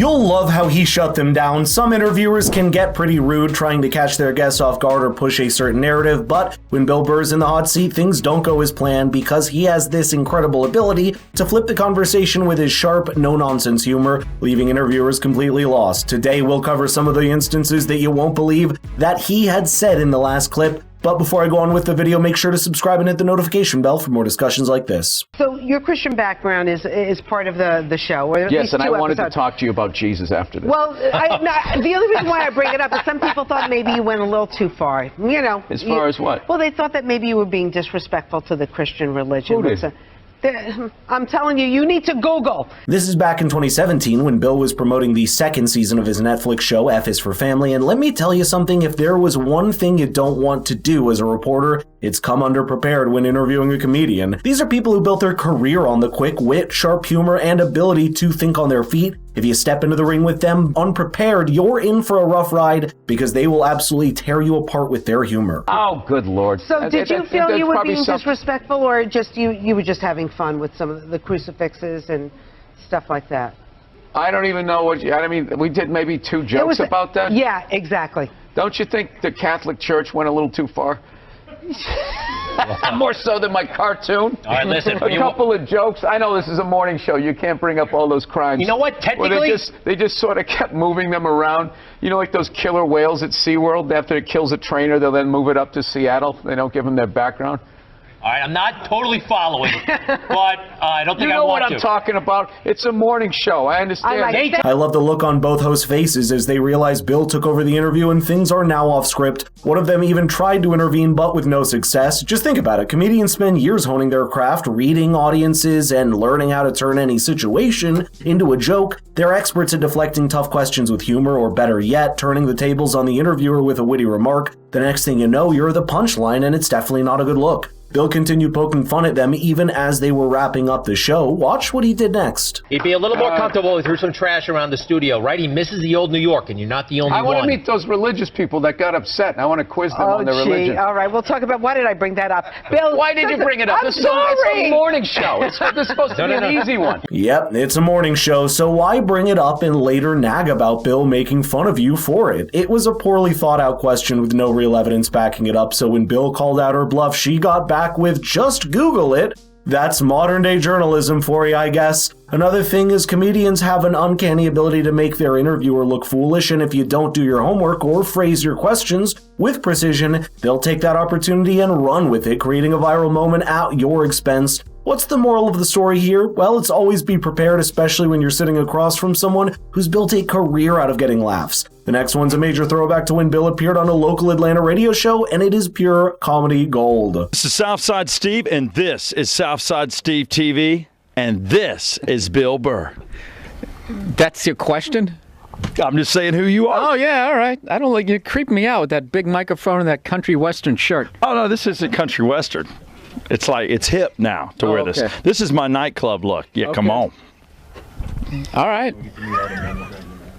You'll love how he shut them down. Some interviewers can get pretty rude trying to catch their guests off guard or push a certain narrative, but when Bill Burr's in the hot seat, things don't go as planned because he has this incredible ability to flip the conversation with his sharp, no-nonsense humor, leaving interviewers completely lost. Today, we'll cover some of the instances that you won't believe that he had said in the last clip. But before I go on with the video, make sure to subscribe and hit the notification bell for more discussions like this. So your Christian background is part of the show. Or yes, and I wanted to talk to you about Jesus after this. Well, the only reason why I bring it up is some people thought maybe you went a little too far. You know. As far as what? Well, they thought that maybe you were being disrespectful to the Christian religion. Who did? I'm telling you, you need to Google. This is back in 2017 when Bill was promoting the second season of his Netflix show, F is for Family, and let me tell you something, if there was one thing you don't want to do as a reporter, it's come underprepared when interviewing a comedian. These are people who built their career on the quick wit, sharp humor, and ability to think on their feet. If you step into the ring with them unprepared, you're in for a rough ride because they will absolutely tear you apart with their humor. Oh, good Lord. So did you feel you were being disrespectful, or just you were just having fun with some of the crucifixes and stuff like that? I don't even know what I mean, we did maybe two jokes about that? Yeah, exactly. Don't you think the Catholic Church went a little too far? More so than my cartoon. All right, listen. A couple of jokes. I know this is a morning show. You can't bring up all those crimes. You know what? Technically, they just sort of kept moving them around. You know, like those killer whales at SeaWorld. After it kills a trainer, they'll then move it up to Seattle. They don't give them their background. All right, I'm not totally following, but I don't think I want to. You know what I'm talking about? It's a morning show. I understand. I love the look on both hosts' faces as they realize Bill took over the interview and things are now off script. One of them even tried to intervene, but with no success. Just think about it. Comedians spend years honing their craft, reading audiences, and learning how to turn any situation into a joke. They're experts at deflecting tough questions with humor, or better yet, turning the tables on the interviewer with a witty remark. The next thing you know, you're the punchline, and it's definitely not a good look. Bill continued poking fun at them even as they were wrapping up the show. Watch what he did next. He'd be a little more comfortable if he threw some trash around the studio, right? He misses the old New York, and you're not the only one. I want to meet those religious people that got upset. I want to quiz them on their religion. All right, we'll talk about, why did I bring that up? Bill, why did you bring it up? I'm sorry. It's a morning show. This is supposed to be an easy one. Yep, it's a morning show, so why bring it up and later nag about Bill making fun of you for it? It was a poorly thought out question with no real evidence backing it up, so when Bill called out her bluff, she got back with just Google it. That's modern day journalism for you, I guess. Another thing is comedians have an uncanny ability to make their interviewer look foolish, and if you don't do your homework or phrase your questions with precision, they'll take that opportunity and run with it, creating a viral moment at your expense. What's the moral of the story here? Well, it's always be prepared, especially when you're sitting across from someone who's built a career out of getting laughs. The next one's a major throwback to when Bill appeared on a local Atlanta radio show, and it is pure comedy gold. This is Southside Steve, and this is Southside Steve TV, and this is Bill Burr. That's your question? I'm just saying who you are. Oh, yeah, all right. I don't like you. Creep me out with that big microphone and that country western shirt. Oh, no, this isn't country western. It's like, it's hip now to wear this. This is my nightclub look. Yeah, come on. All right.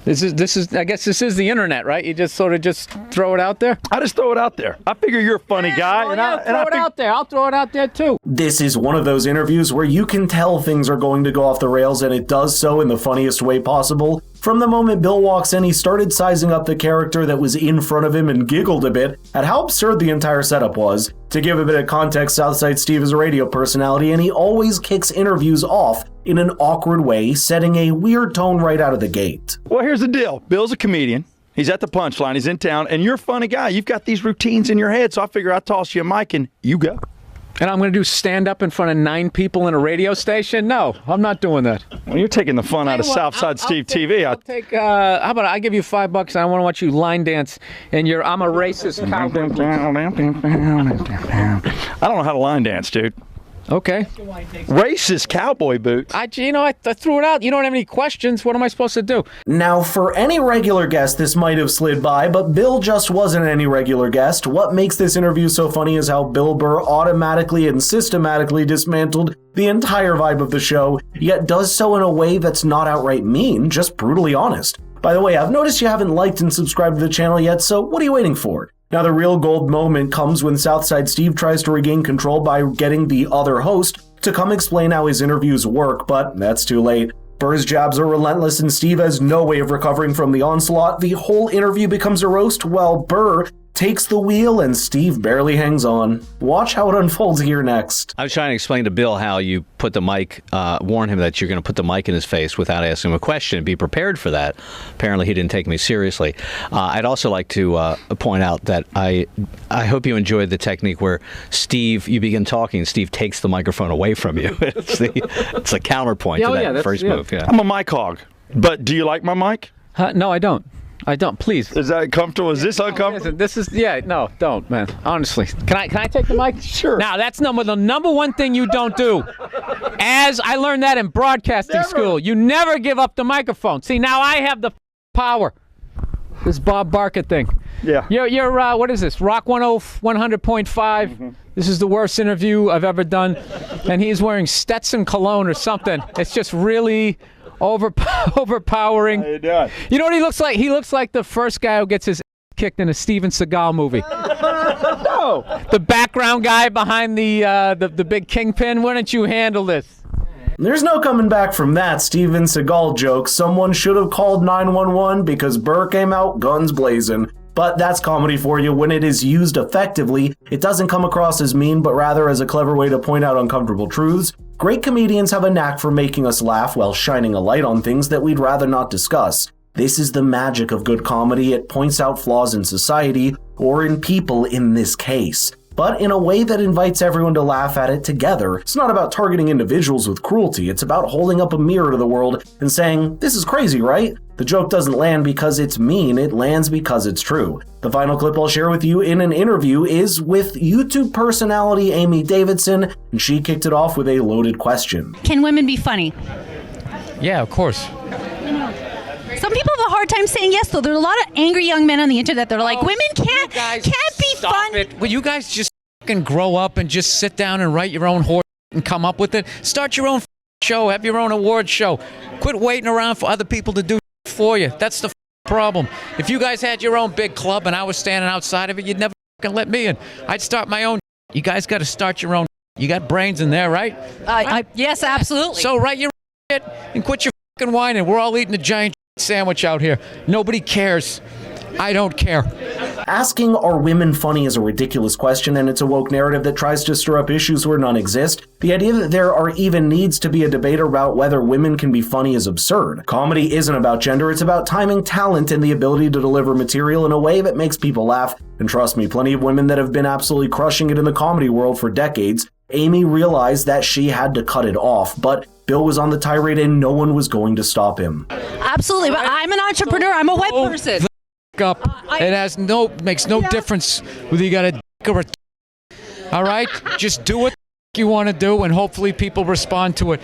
This is. I guess this is the internet, right? You just sort of just throw it out there. I just throw it out there. I figure you're a funny guy, throw it out there. I'll throw it out there too. This is one of those interviews where you can tell things are going to go off the rails, and it does so in the funniest way possible. From the moment Bill walks in, he started sizing up the character that was in front of him and giggled a bit at how absurd the entire setup was. To give a bit of context, Southside Steve is a radio personality, and he always kicks interviews off in an awkward way, setting a weird tone right out of the gate. Well, here's the deal. Bill's a comedian. He's at the punchline. He's in town, and you're a funny guy. You've got these routines in your head, so I figure I'll toss you a mic and you go. And I'm going to do stand-up in front of 9 people in a radio station? No, I'm not doing that. Well, you're taking the fun out of Southside Steve TV. I'll take, how about I give you $5 and I want to watch you line dance and I'm a racist cowboy. I don't know how to line dance, dude. Okay. Racist cowboy boots. I threw it out. You don't have any questions. What am I supposed to do? Now, for any regular guest, this might have slid by, but Bill just wasn't any regular guest. What makes this interview so funny is how Bill Burr automatically and systematically dismantled the entire vibe of the show, yet does so in a way that's not outright mean, just brutally honest. By the way, I've noticed you haven't liked and subscribed to the channel yet, so what are you waiting for? Now, the real gold moment comes when Southside Steve tries to regain control by getting the other host to come explain how his interviews work, but that's too late. Burr's jabs are relentless and Steve has no way of recovering from the onslaught. The whole interview becomes a roast while Burr takes the wheel and Steve barely hangs on. Watch how it unfolds here next. I was trying to explain to Bill how you put the mic, warn him that you're going to put the mic in his face without asking him a question. Be prepared for that. Apparently he didn't take me seriously. I'd also like to point out that I hope you enjoyed the technique where Steve, you begin talking, Steve takes the microphone away from you. It's a counterpoint to that first move. Yeah. I'm a mic hog. But do you like my mic? No, I don't. I don't. Please. Is that comfortable? Is this uncomfortable? This is no, don't, man. Honestly, can I take the mic? Sure. Now that's the number one thing you don't do. As I learned that in broadcasting school, you never give up the microphone. See, now I have the power. This Bob Barker thing. Yeah. You're what is this? Rock 100.5. Mm-hmm. This is the worst interview I've ever done, and he's wearing Stetson cologne or something. It's just really overpowering. How you doing? You know what he looks like? He looks like the first guy who gets his kicked in a Steven Seagal movie. No. The background guy behind the big kingpin. Why don't you handle this? There's no coming back from that Steven Seagal joke. Someone should have called 911 because Burr came out guns blazing. But that's comedy for you. When it is used effectively, it doesn't come across as mean, but rather as a clever way to point out uncomfortable truths. Great comedians have a knack for making us laugh while shining a light on things that we'd rather not discuss. This is the magic of good comedy. It points out flaws in society, or in people in this case, but in a way that invites everyone to laugh at it together. It's not about targeting individuals with cruelty. It's about holding up a mirror to the world and saying, this is crazy, right? The joke doesn't land because it's mean, it lands because it's true. The final clip I'll share with you in an interview is with YouTube personality Amy Davidson, and she kicked it off with a loaded question. Can women be funny? Yeah, of course. Some people have a hard time saying yes, though. There are a lot of angry young men on the internet that are like, women can't be fun. Will you guys just fucking grow up and just sit down and write your own horse and come up with it? Start your own show. Have your own award show. Quit waiting around for other people to do for you. That's the problem. If you guys had your own big club and I was standing outside of it, you'd never let me in. I'd start my own. You guys got to start your own. You got brains in there, right? Yes, absolutely. So write your shit and quit your fucking whining. We're all eating a giant sandwich out here. Nobody cares. I don't care. Asking are women funny is a ridiculous question, and it's a woke narrative that tries to stir up issues where none exist. The idea that there are even needs to be a debate about whether women can be funny is absurd. Comedy isn't about gender, it's about timing, talent, and the ability to deliver material in a way that makes people laugh. And trust me, plenty of women that have been absolutely crushing it in the comedy world for decades. Amy realized that she had to cut it off, but Bill was on the tirade and no one was going to stop him. Absolutely, but I'm an entrepreneur. I'm a white person. Up. It makes no difference whether you got a dick or a all right? Just do what you want to do and hopefully people respond to it.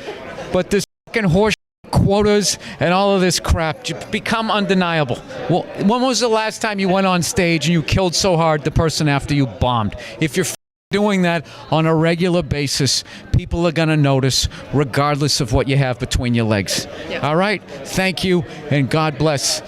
But this fucking horse quotas and all of this crap become undeniable. Well, when was the last time you went on stage and you killed so hard the person after you bombed? If you're doing that on a regular basis, people are going to notice regardless of what you have between your legs. Yep. All right? Thank you and God bless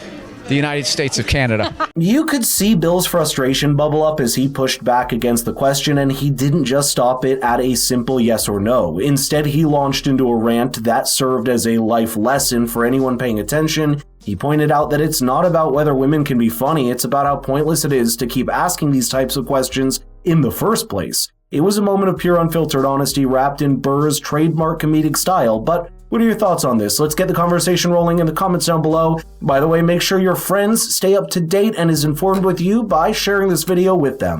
the United States of Canada. You could see Bill's frustration bubble up as he pushed back against the question, and he didn't just stop it at a simple yes or no. Instead, he launched into a rant that served as a life lesson for anyone paying attention. He pointed out that it's not about whether women can be funny, it's about how pointless it is to keep asking these types of questions in the first place. It was a moment of pure unfiltered honesty wrapped in Burr's trademark comedic style, but what are your thoughts on this? Let's get the conversation rolling in the comments down below. By the way, make sure your friends stay up to date and is informed with you by sharing this video with them.